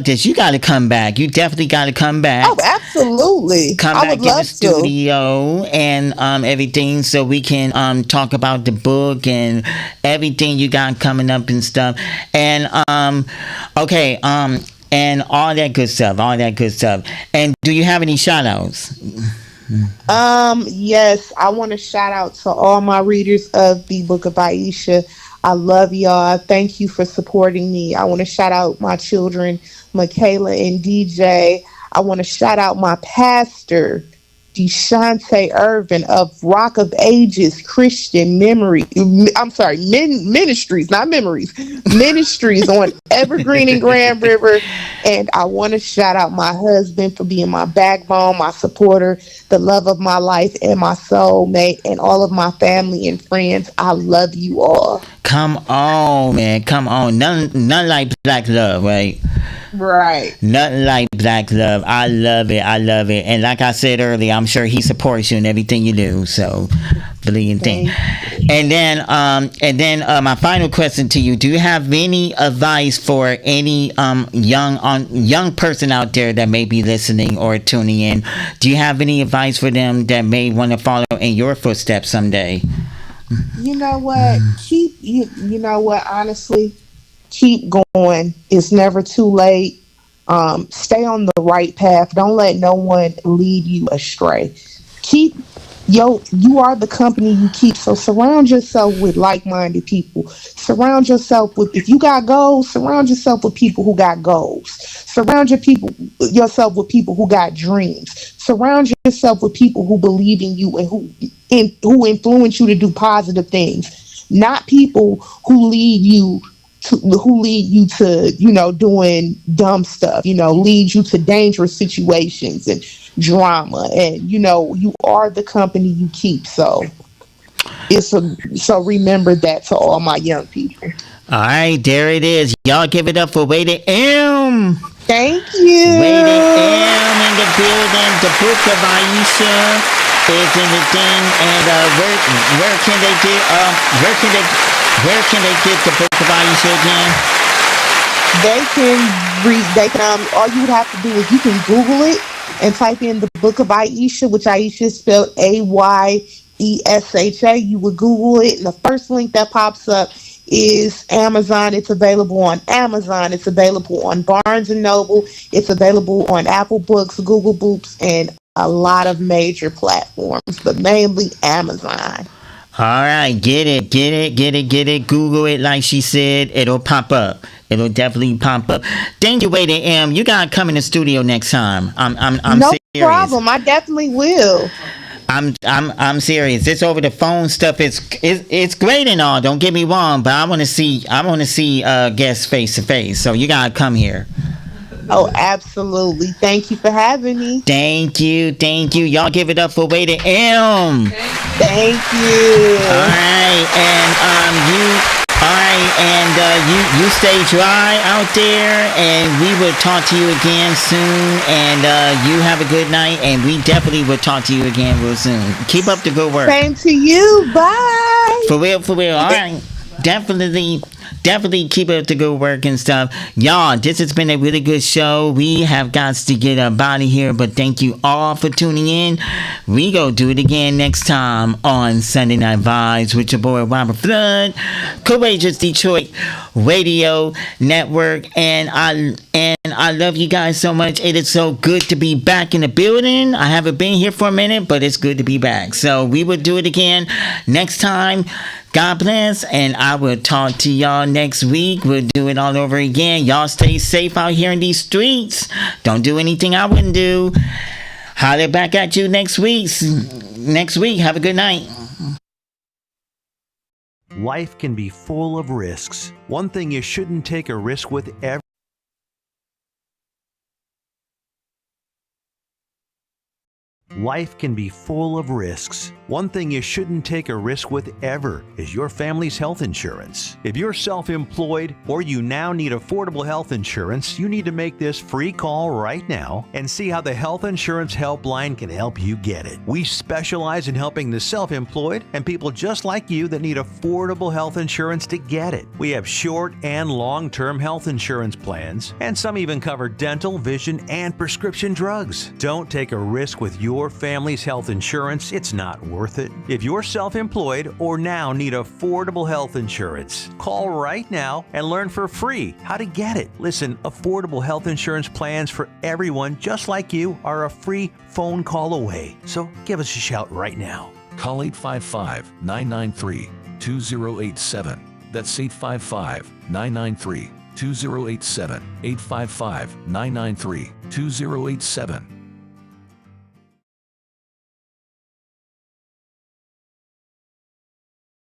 this. You got to come back. You definitely got to come back. Oh, absolutely. Come I would back in the love to. studio and everything so we can talk about the book and everything you got coming up and stuff. And okay, and all that good stuff, all that good stuff. And do you have any shout outs? Yes, I want to shout out to all my readers of the Book of Aisha. I love y'all. Thank you for supporting me. I want to shout out my children, Michaela and DJ. I want to shout out my pastor, Deshante Irvin of Rock of Ages Christian Memory. I'm sorry, Ministries, not memories. Ministries on Evergreen and Grand River. And I want to shout out my husband for being my backbone, my supporter, the love of my life, and my soulmate, and all of my family and friends. I love you all. Come on, man. Come on. None like black love, right? Right. Nothing like black love. I love it. I love it. And like I said earlier, I'm sure he supports you in everything you do. So, brilliant thing. And then, my final question to you: do you have any advice for any young person out there that may be listening or tuning in? Do you have any advice for them that may want to follow in your footsteps someday? You know what? You know what? Honestly, keep going. It's never too late. Stay on the right path. Don't let no one lead you astray. Keep you are the company you keep. So surround yourself with like-minded people. Surround yourself with, if you got goals, surround yourself with people who got goals. Surround yourself with people who got dreams. Surround yourself with people who believe in you and who influence you to do positive things. Not people who lead you to doing dumb stuff, lead you to dangerous situations and drama. And you are the company you keep. So remember that, to all my young people. All right, there it is. Y'all give it up for Rated M. Thank you. Rated M in the building. The Book of Aisha is in the thing. And where can they get the Book of Aisha again? All you would have to do is you can Google it and type in the Book of Aisha, which Aisha is spelled Ayesha. You would Google it, and the first link that pops up is Amazon. It's available on Amazon. It's available on Barnes and Noble. It's available on Apple Books, Google Books, and a lot of major platforms, but mainly Amazon. All right, get it. Google it, like she said. It'll pop up. It'll definitely pop up. Thank you, Rated M. You gotta come in the studio next time. I'm no serious. problem. I definitely will. I'm serious. This over the phone stuff it's great and all. Don't get me wrong, but I want to see guests face to face. So you gotta come here. Oh, absolutely. Thank you for having me. Thank you. Y'all give it up for Rated M. Thank you. All right, and you stay dry out there, and we will talk to you again soon. And you have a good night, and we definitely will talk to you again real soon. Keep up the good work. Same to you. Bye. For real. All right. Definitely keep up the good work and stuff. Y'all, this has been a really good show. We have got to get up out of here, but thank you all for tuning in. We go do it again next time on Sunday Night Vibes with your boy Robert Flood, Courageous Detroit Radio Network. And I love you guys so much. It is so good to be back in the building. I haven't been here for a minute, but it's good to be back. So we will do it again next time. God bless, and I will talk to y'all next week. We'll do it all over again. Y'all stay safe out here in these streets. Don't do anything I wouldn't do. Holler back at you next week. Have a good night. Life can be full of risks. One thing you shouldn't take a risk with ever. Life can be full of risks. One thing you shouldn't take a risk with ever is your family's health insurance. If you're self-employed or you now need affordable health insurance, you need to make this free call right now and see how the Health Insurance Helpline can help you get it. We specialize in helping the self-employed and people just like you that need affordable health insurance to get it. We have short and long-term health insurance plans, and some even cover dental, vision, and prescription drugs. Don't take a risk with your family's health insurance. It's not worth it. If you're self-employed or now need affordable health insurance, call right now and learn for free how to get it. Listen, affordable health insurance plans for everyone just like you are a free phone call away. So give us a shout right now. Call 855-993-2087. That's 855-993-2087. 855-993-2087.